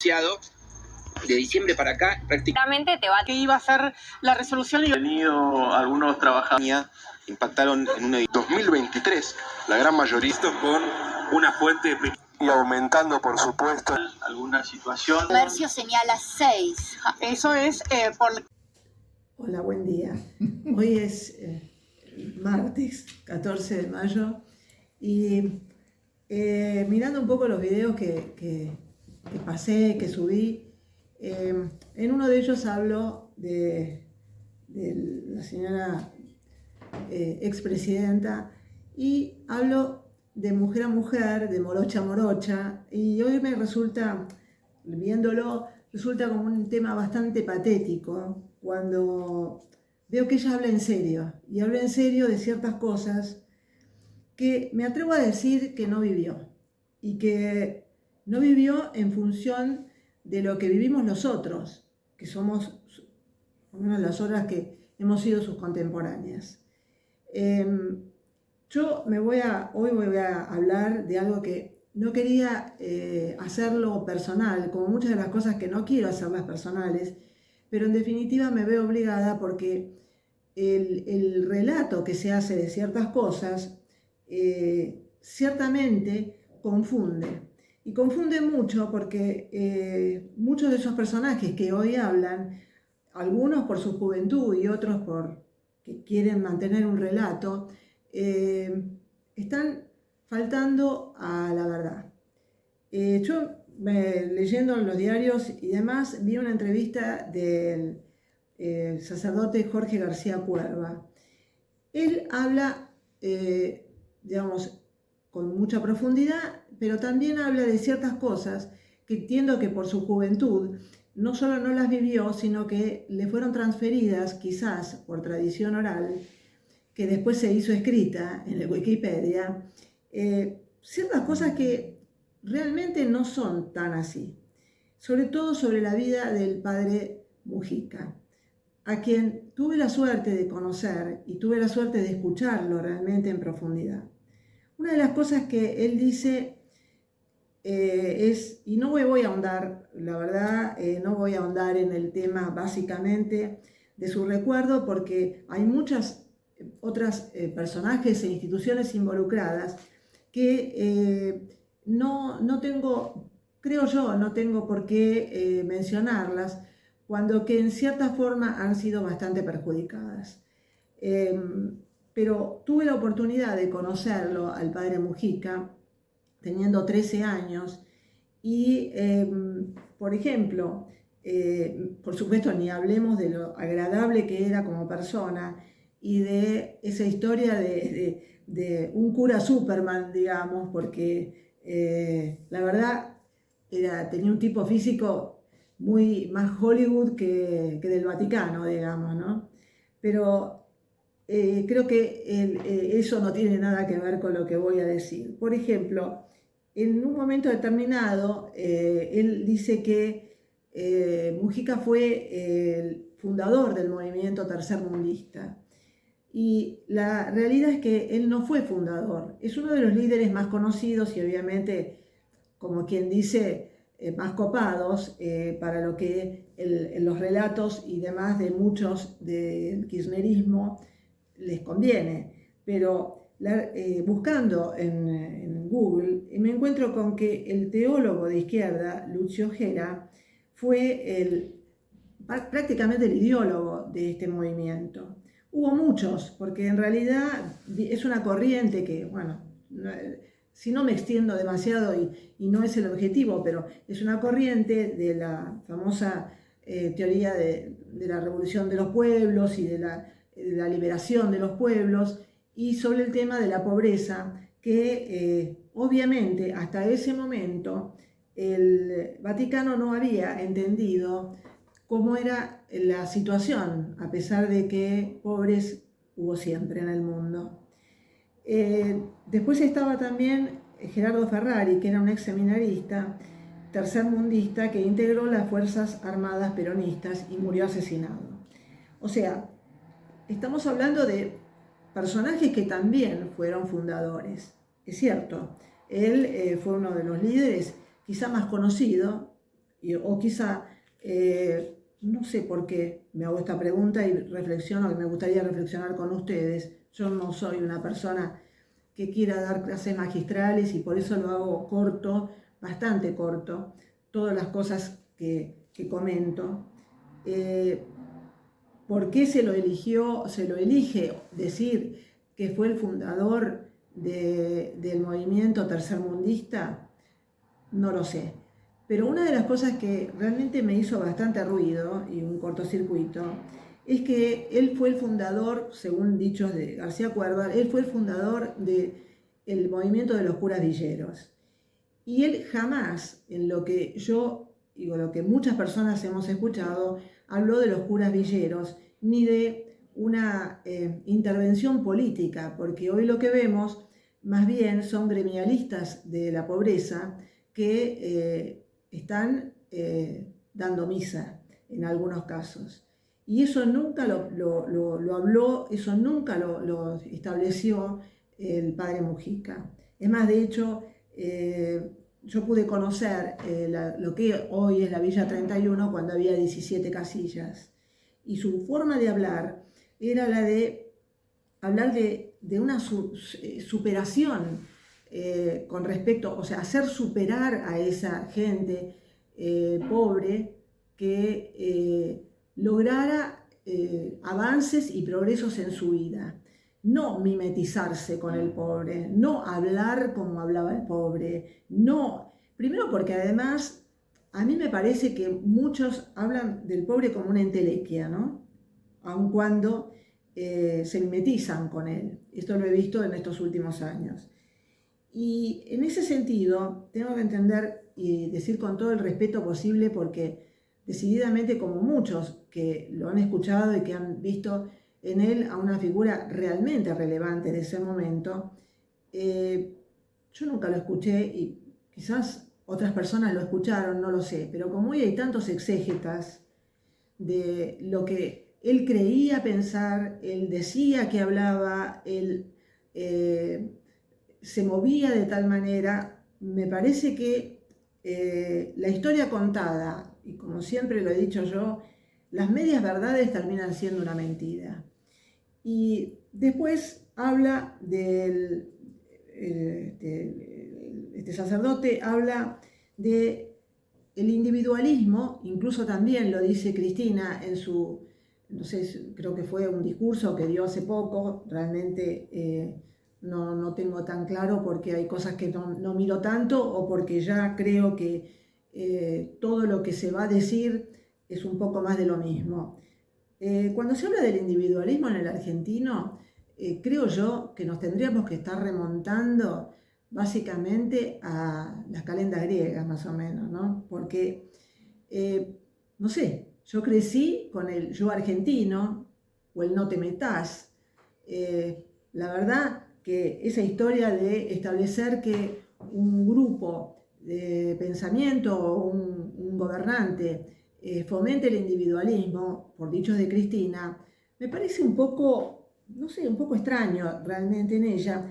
De diciembre para acá, prácticamente te va que iba a ser la resolución y tenido algunos trabajadores impactaron en un 2023, la gran mayoría con una fuente y aumentando por supuesto alguna situación. El comercio señala 6. Eso es por... Hola, buen día. Hoy es martes 14 de mayo y mirando un poco los videos que pasé, que subí, en uno de ellos hablo de la señora expresidenta y hablo de mujer a mujer, de morocha a morocha, y hoy me resulta, viéndolo, resulta como un tema bastante patético cuando veo que ella habla en serio, y habla en serio de ciertas cosas que me atrevo a decir que no vivió, y que no vivió en función de lo que vivimos nosotros, que somos por lo menos las horas que hemos sido sus contemporáneas. Yo hoy voy a hablar de algo que no quería hacerlo personal, como muchas de las cosas que no quiero hacerlas personales, pero en definitiva me veo obligada porque el relato que se hace de ciertas cosas ciertamente confunde. Y confunde mucho porque muchos de esos personajes que hoy hablan, algunos por su juventud y otros porque quieren mantener un relato, están faltando a la verdad. Yo, leyendo en los diarios y demás, vi una entrevista del sacerdote Jorge García Cuerva. Él habla, digamos, con mucha profundidad, pero también habla de ciertas cosas que entiendo que por su juventud no solo no las vivió, sino que le fueron transferidas, quizás por tradición oral, que después se hizo escrita en el Wikipedia, ciertas cosas que realmente no son tan así. Sobre todo sobre la vida del padre Mujica, a quien tuve la suerte de conocer y tuve la suerte de escucharlo realmente en profundidad. Una de las cosas que él dice es, y no me voy a ahondar, la verdad, no voy a ahondar en el tema básicamente de su recuerdo, porque hay muchas otras personajes e instituciones involucradas que no tengo, creo yo, no tengo por qué mencionarlas, cuando que en cierta forma han sido bastante perjudicadas. Pero tuve la oportunidad de conocerlo al padre Mujica teniendo 13 años y, por ejemplo, por supuesto ni hablemos de lo agradable que era como persona y de esa historia de un cura Superman, digamos, porque la verdad tenía un tipo físico muy más Hollywood que del Vaticano, digamos, ¿no? Pero creo que eso no tiene nada que ver con lo que voy a decir. Por ejemplo, en un momento determinado, él dice que Mujica fue el fundador del movimiento tercermundista. Y la realidad es que él no fue fundador. Es uno de los líderes más conocidos y obviamente, como quien dice, más copados para lo que los relatos y demás de muchos del kirchnerismo les conviene, pero buscando en Google me encuentro con que el teólogo de izquierda, Lucio Gera, fue prácticamente el ideólogo de este movimiento. Hubo muchos, porque en realidad es una corriente que, bueno, si no me extiendo demasiado y no es el objetivo, pero es una corriente de la famosa teoría de la revolución de los pueblos y de la liberación de los pueblos, y sobre el tema de la pobreza, que obviamente hasta ese momento el Vaticano no había entendido cómo era la situación, a pesar de que pobres hubo siempre en el mundo. Después estaba también Gerardo Ferrari, que era un ex seminarista tercermundista que integró las Fuerzas Armadas Peronistas y murió asesinado. O sea, estamos hablando de personajes que también fueron fundadores. Es cierto, él fue uno de los líderes quizá más conocido, o quizá, no sé por qué me hago esta pregunta y reflexiono, que me gustaría reflexionar con ustedes. Yo no soy una persona que quiera dar clases magistrales y por eso lo hago corto, bastante corto, todas las cosas que comento. ¿Por qué se lo elige decir que fue el fundador del movimiento tercermundista? No lo sé. Pero una de las cosas que realmente me hizo bastante ruido y un cortocircuito es que él fue el fundador, según dichos de García Cuerva, él fue el fundador del movimiento de los curas villeros. Y él jamás, en lo que yo digo, lo que muchas personas hemos escuchado, habló de los curas villeros, ni de una intervención política, porque hoy lo que vemos más bien son gremialistas de la pobreza que están dando misa en algunos casos. Y eso nunca lo habló, eso nunca lo estableció el padre Mujica. Es más, de hecho, yo pude conocer lo que hoy es la Villa 31 cuando había 17 casillas. Y su forma de hablar era la de hablar de una superación con respecto, o sea, hacer superar a esa gente pobre que lograra avances y progresos en su vida. No mimetizarse con el pobre, no hablar como hablaba el pobre, no. Primero porque además a mí me parece que muchos hablan del pobre como una entelequia, ¿no? Aun cuando se mimetizan con él. Esto lo he visto en estos últimos años. Y en ese sentido tengo que entender y decir con todo el respeto posible, porque decididamente, como muchos que lo han escuchado y que han visto en él a una figura realmente relevante de ese momento, yo nunca lo escuché y quizás otras personas lo escucharon, no lo sé, pero como hoy hay tantos exégetas de lo que él creía pensar, él decía que hablaba, él se movía de tal manera, me parece que la historia contada, y como siempre lo he dicho yo, las medias verdades terminan siendo una mentira. Y después habla este sacerdote habla de el individualismo, incluso también lo dice Cristina en su, no sé, creo que fue un discurso que dio hace poco, realmente no tengo tan claro porque hay cosas que no miro tanto o porque ya creo que todo lo que se va a decir es un poco más de lo mismo. Cuando se habla del individualismo en el argentino, creo yo que nos tendríamos que estar remontando básicamente a las calendas griegas, más o menos, ¿no? Porque, no sé, yo crecí con el yo argentino o el no te metás. La verdad que esa historia de establecer que un grupo de pensamiento o un gobernante fomente el individualismo, por dichos de Cristina, me parece un poco, no sé, un poco extraño realmente en ella,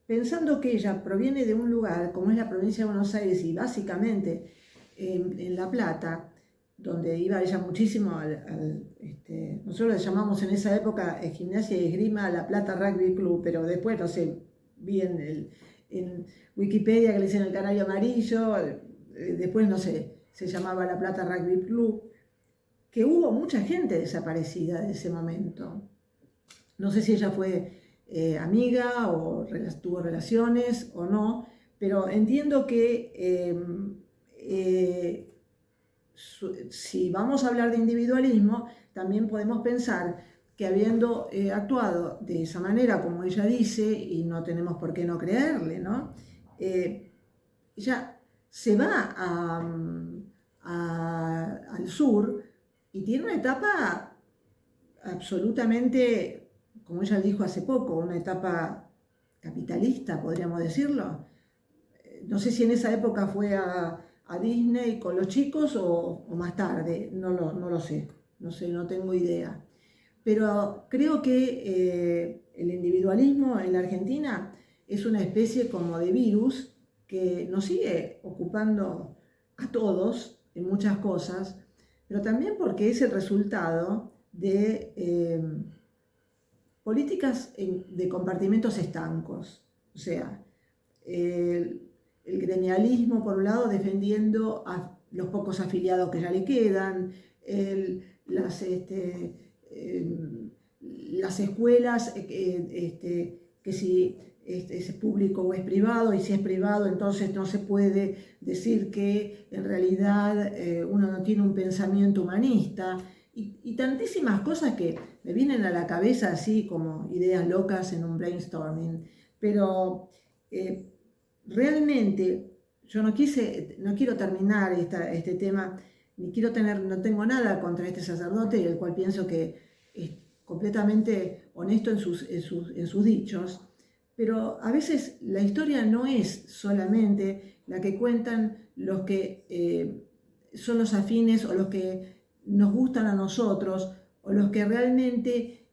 pensando que ella proviene de un lugar como es la provincia de Buenos Aires y básicamente en La Plata, donde iba ella muchísimo nosotros le llamamos en esa época Gimnasia y Esgrima La Plata Rugby Club, pero después, no sé, vi en Wikipedia que le dicen el Canario Amarillo, después, no sé, se llamaba La Plata Rugby Club, que hubo mucha gente desaparecida de ese momento. No sé si ella fue amiga o tuvo relaciones o no, pero entiendo que si vamos a hablar de individualismo, también podemos pensar que habiendo actuado de esa manera, como ella dice, y no tenemos por qué no creerle, ¿no? Ella se va al sur y tiene una etapa absolutamente, como ella dijo hace poco, una etapa capitalista, podríamos decirlo. No sé si en esa época fue a Disney con los chicos o más tarde, no lo sé, no tengo idea. Pero creo que el individualismo en la Argentina es una especie como de virus que nos sigue ocupando a todos en muchas cosas, pero también porque es el resultado de políticas de compartimentos estancos. O sea, el gremialismo, por un lado, defendiendo a los pocos afiliados que ya le quedan, las escuelas, que si es público o es privado, y si es privado entonces no se puede decir que en realidad uno no tiene un pensamiento humanista, y tantísimas cosas que me vienen a la cabeza así como ideas locas en un brainstorming. Pero realmente yo no quiero terminar este tema, no tengo nada contra este sacerdote, el cual pienso que es completamente honesto en sus dichos, pero a veces la historia no es solamente la que cuentan los que son los afines o los que nos gustan a nosotros o los que realmente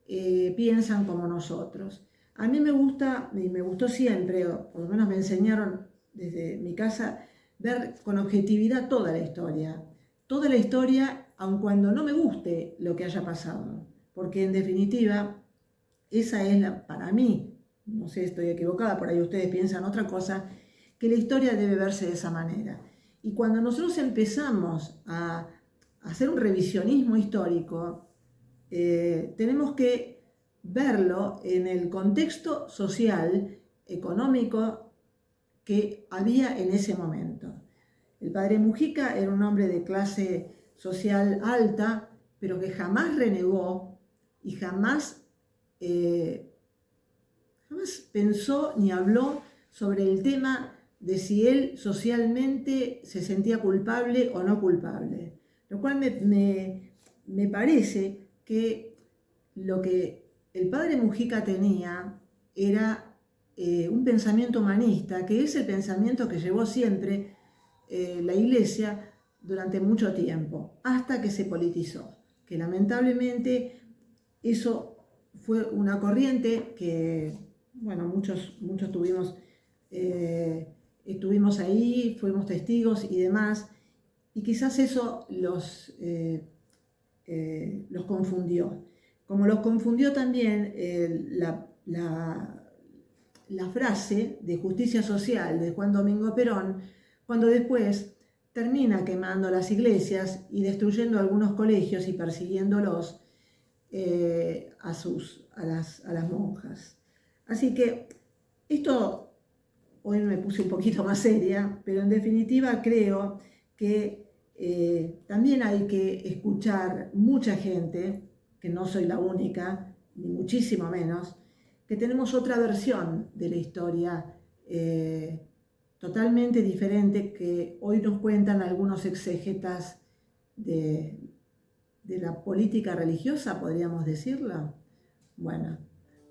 piensan como nosotros. A mí me gusta, y me gustó siempre, o por lo menos me enseñaron desde mi casa, ver con objetividad toda la historia, aun cuando no me guste lo que haya pasado, porque en definitiva esa es para mí, no sé, estoy equivocada, por ahí ustedes piensan otra cosa, que la historia debe verse de esa manera. Y cuando nosotros empezamos a hacer un revisionismo histórico, tenemos que verlo en el contexto social, económico que había en ese momento. El padre Mujica era un hombre de clase social alta, pero que jamás renegó y jamás pensó ni habló sobre el tema de si él socialmente se sentía culpable o no culpable. Lo cual me parece que lo que el padre Mujica tenía era un pensamiento humanista, que es el pensamiento que llevó siempre la Iglesia durante mucho tiempo, hasta que se politizó, que lamentablemente eso fue una corriente que, bueno, muchos estuvimos ahí, fuimos testigos y demás, y quizás eso los confundió. Como los confundió también la frase de justicia social de Juan Domingo Perón, cuando después termina quemando las iglesias y destruyendo algunos colegios y persiguiéndolos a las monjas. Así que esto, hoy me puse un poquito más seria, pero en definitiva creo que también hay que escuchar mucha gente, que no soy la única, ni muchísimo menos, que tenemos otra versión de la historia totalmente diferente que hoy nos cuentan algunos exégetas de la política religiosa, podríamos decirlo. Bueno,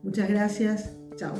muchas gracias. Chao.